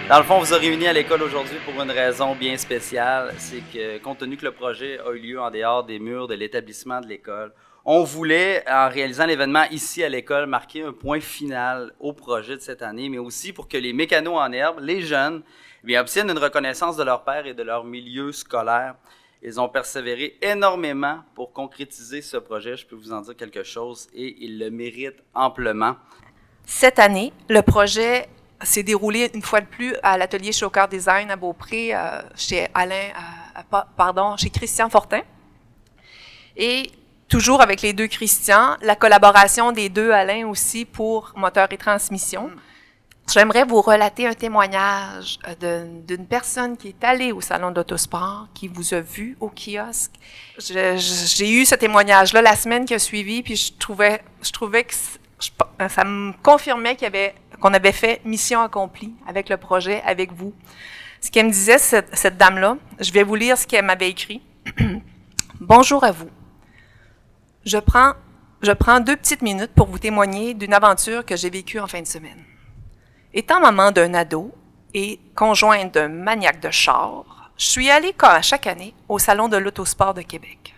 Dans le fond, on vous a réunis à l'école aujourd'hui pour une raison bien spéciale. C'est que, compte tenu que le projet a eu lieu en dehors des murs de l'établissement de l'école, on voulait, en réalisant l'événement ici à l'école, marquer un point final au projet de cette année, mais aussi pour que les mécanos en herbe, les jeunes, obtiennent une reconnaissance de leur père et de leur milieu scolaire. Ils ont persévéré énormément pour concrétiser ce projet. Je peux vous en dire quelque chose et ils le méritent amplement. Cette année, le projet s'est déroulé une fois de plus à l'atelier Chaucœur Design à Beaupré, chez chez Christian Fortin. Et toujours avec les deux Christian, la collaboration des deux Alain aussi pour moteur et transmission. J'aimerais vous relater un témoignage d'une personne qui est allée au salon d'Autosport, qui vous a vu au kiosque. J'ai eu ce témoignage-là la semaine qui a suivi, puis je trouvais que ça me confirmait qu'on avait fait mission accomplie avec le projet, avec vous. Ce qu'elle me disait, cette dame-là, je vais vous lire ce qu'elle m'avait écrit. Bonjour à vous. Je prends 2 petites minutes pour vous témoigner d'une aventure que j'ai vécue en fin de semaine. Étant maman d'un ado et conjointe d'un maniaque de char, je suis allée, comme à chaque année, au Salon de l'Autosport de Québec.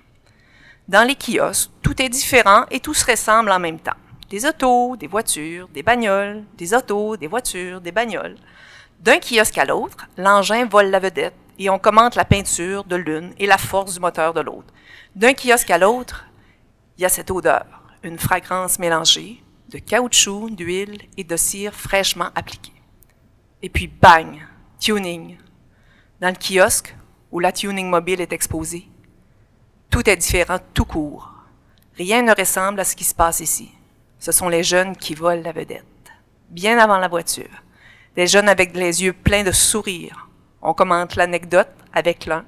Dans les kiosques, tout est différent et tout se ressemble en même temps. Des autos, des voitures, des bagnoles, des autos, des voitures, des bagnoles. D'un kiosque à l'autre, l'engin vole la vedette et on commente la peinture de l'une et la force du moteur de l'autre. D'un kiosque à l'autre, il y a cette odeur, une fragrance mélangée de caoutchouc, d'huile et de cire fraîchement appliquée. Et puis bang, tuning. Dans le kiosque où la tuning mobile est exposée, tout est différent tout court. Rien ne ressemble à ce qui se passe ici. Ce sont les jeunes qui volent la vedette. Bien avant la voiture. Des jeunes avec les yeux pleins de sourires. On commente l'anecdote avec l'un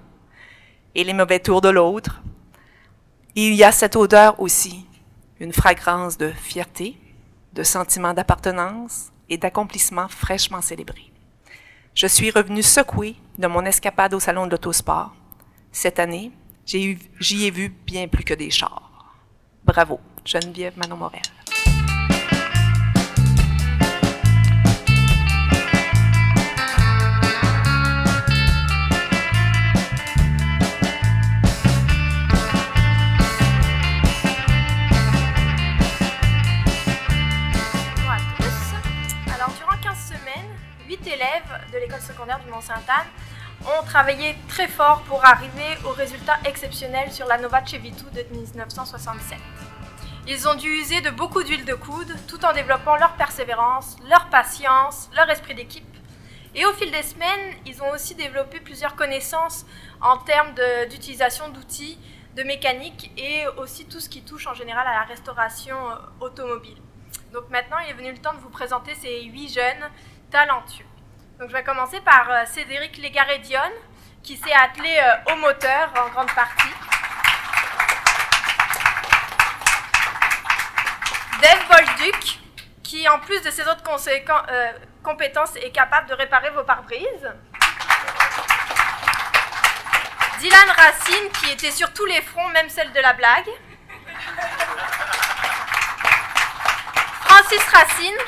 et les mauvais tours de l'autre. Il y a cette odeur aussi, une fragrance de fierté, de sentiment d'appartenance et d'accomplissement fraîchement célébré. Je suis revenue secouée de mon escapade au Salon de l'Autosport. Cette année, j'y ai vu bien plus que des chars. Bravo, Geneviève Manon-Morel. Élèves de l'école secondaire du Mont-Sainte-Anne ont travaillé très fort pour arriver au résultat exceptionnel sur la Nova Cevitou de 1967. Ils ont dû user de beaucoup d'huile de coude tout en développant leur persévérance, leur patience, leur esprit d'équipe. Et au fil des semaines, ils ont aussi développé plusieurs connaissances en termes d'utilisation d'outils, de mécanique et aussi tout ce qui touche en général à la restauration automobile. Donc maintenant, il est venu le temps de vous présenter ces 8 jeunes talentueux. Donc je vais commencer par Cédric Légaré-Dionne, qui s'est attelé au moteur en grande partie. Dave Bolduc, qui en plus de ses autres compétences est capable de réparer vos pare-brises. Dylan Racine, qui était sur tous les fronts, même celle de la blague. Francis Racine,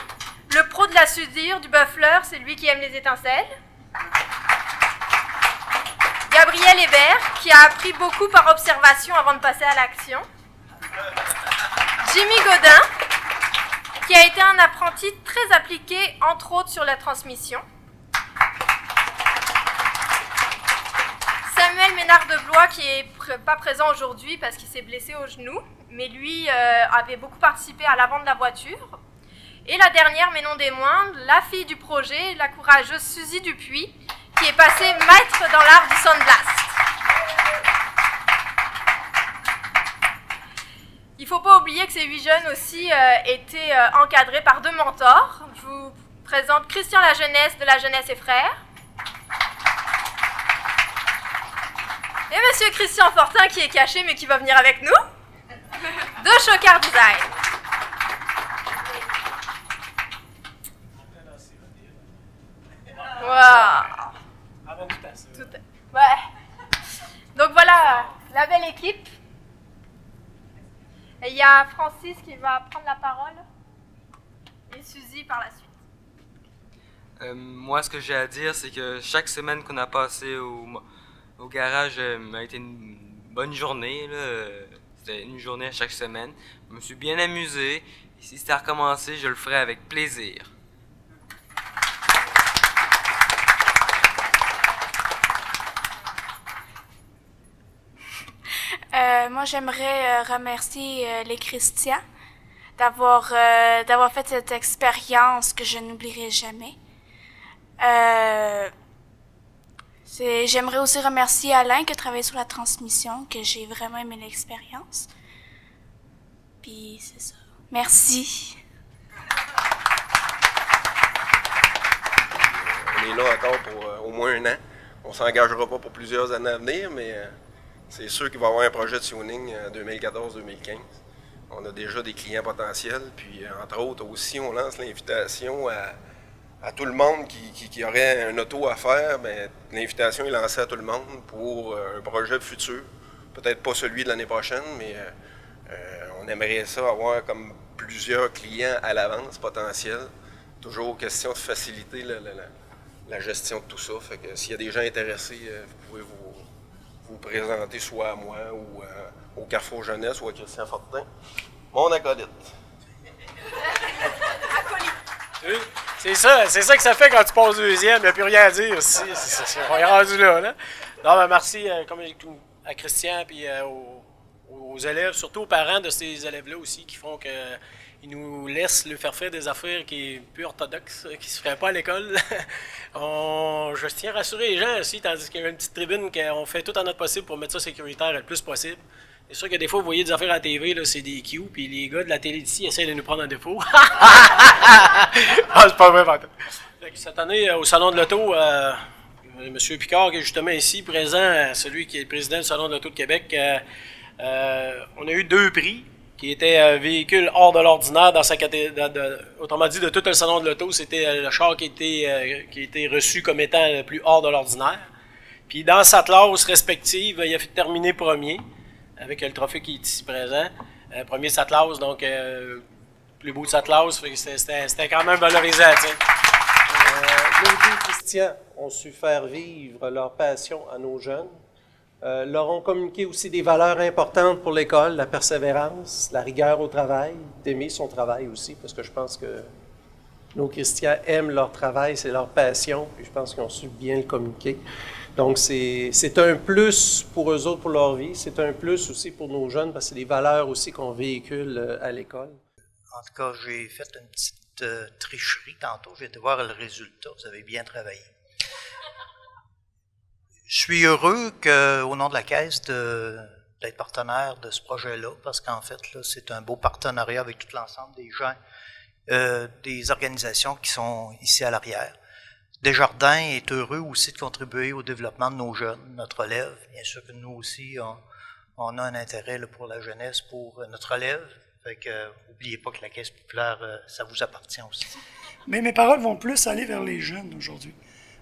le pro de la soudure, du buffler, c'est lui qui aime les étincelles. Gabriel Hébert, qui a appris beaucoup par observation avant de passer à l'action. Jimmy Godin, qui a été un apprenti très appliqué, entre autres sur la transmission. Samuel Ménard de Blois, qui n'est pas présent aujourd'hui parce qu'il s'est blessé au genou, mais lui avait beaucoup participé à l'avant de la voiture. Et la dernière, mais non des moindres, la fille du projet, la courageuse Suzy Dupuis, qui est passée maître dans l'art du Sandblast. Il ne faut pas oublier que ces 8 jeunes aussi étaient encadrés par 2 mentors. Je vous présente Christian Lajeunesse de La Jeunesse et Frères. Et monsieur Christian Fortin qui est caché mais qui va venir avec nous, de Chaucœur Design. Wow. Ouais. Donc voilà, la belle équipe. Et il y a Francis qui va prendre la parole et Suzy par la suite. Moi, ce que j'ai à dire, c'est que chaque semaine qu'on a passé au garage a été une bonne journée, là. C'était une journée à chaque semaine. Je me suis bien amusé. Et si c'était à recommencer, je le ferais avec plaisir. Moi, j'aimerais remercier les Christians d'avoir fait cette expérience que je n'oublierai jamais. J'aimerais aussi remercier Alain qui a travaillé sur la transmission, que j'ai vraiment aimé l'expérience. Puis c'est ça. Merci. On est là encore pour au moins un an. On ne s'engagera pas pour plusieurs années à venir, mais c'est sûr qu'il va y avoir un projet de tuning en 2014-2015. On a déjà des clients potentiels, puis entre autres aussi, on lance l'invitation à tout le monde qui aurait un auto à faire. Bien, l'invitation est lancée à tout le monde pour un projet futur. Peut-être pas celui de l'année prochaine, mais on aimerait ça avoir comme plusieurs clients à l'avance potentiels. Toujours question de faciliter la gestion de tout ça. Fait que s'il y a des gens intéressés, vous pouvez vous présenter soit à moi ou au Carrefour Jeunesse ou à Christian Fortin. Mon acolyte. C'est ça que ça fait quand tu passes deuxième, il n'y a plus rien à dire ici. On est rendu là. Non, ben merci comme à Christian et aux élèves, surtout aux parents de ces élèves-là aussi, qui font qu'ils nous laissent leur faire des affaires qui sont plus orthodoxes, qui ne se feraient pas à l'école. Je tiens à rassurer les gens aussi, tandis qu'il y a une petite tribune qu'on fait tout en notre possible pour mettre ça sécuritaire le plus possible. C'est sûr que des fois, vous voyez des affaires à la TV, là, c'est des Q, puis les gars de la télé d'ici essaient de nous prendre en défaut. Ah, c'est pas vrai, cette année, au Salon de l'Auto, M. Picard, qui est justement ici, présent, celui qui est le président du Salon de l'Auto de Québec, on a eu 2 prix, qui étaient véhicules hors de l'ordinaire dans sa catégorie. Autrement dit, de tout le Salon de l'Auto, c'était le char qui était reçu comme étant le plus hors de l'ordinaire. Puis dans sa classe respective, il a fait terminer premier, avec le trophée qui est ici présent. Premier de sa classe, donc plus beau de sa classe, c'était quand même valorisant. Nos deux Christians ont su faire vivre leur passion à nos jeunes, leur ont communiqué aussi des valeurs importantes pour l'école, la persévérance, la rigueur au travail, d'aimer son travail aussi, parce que je pense que nos Christians aiment leur travail, c'est leur passion, puis je pense qu'ils ont su bien le communiquer. Donc, c'est un plus pour eux autres, pour leur vie. C'est un plus aussi pour nos jeunes, parce que c'est des valeurs aussi qu'on véhicule à l'école. En tout cas, j'ai fait une petite tricherie tantôt. J'ai été voir le résultat. Vous avez bien travaillé. Je suis heureux au nom de la Caisse d'être partenaire de ce projet-là, parce qu'en fait, là, c'est un beau partenariat avec tout l'ensemble des gens, des organisations qui sont ici à l'arrière. Desjardins est heureux aussi de contribuer au développement de nos jeunes, notre relève. Bien sûr que nous aussi, on a un intérêt là, pour la jeunesse, pour notre relève. Fait que n'oubliez pas que la Caisse populaire, ça vous appartient aussi. Mais mes paroles vont plus aller vers les jeunes aujourd'hui.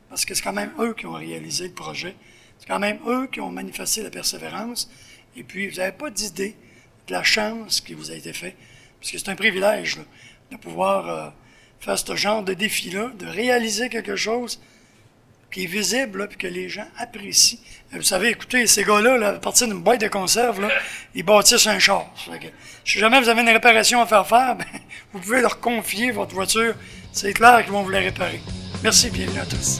Parce que c'est quand même eux qui ont réalisé le projet. C'est quand même eux qui ont manifesté la persévérance. Et puis, vous n'avez pas d'idée de la chance qui vous a été faite. Parce que c'est un privilège là, de pouvoir faire ce genre de défi-là, de réaliser quelque chose qui est visible, puis que les gens apprécient. Vous savez, écoutez, ces gars-là, là, à partir d'une boîte de conserve, là, ils bâtissent un char. Si jamais vous avez une réparation à faire, ben, vous pouvez leur confier votre voiture. C'est clair qu'ils vont vous la réparer. Merci, bienvenue à tous.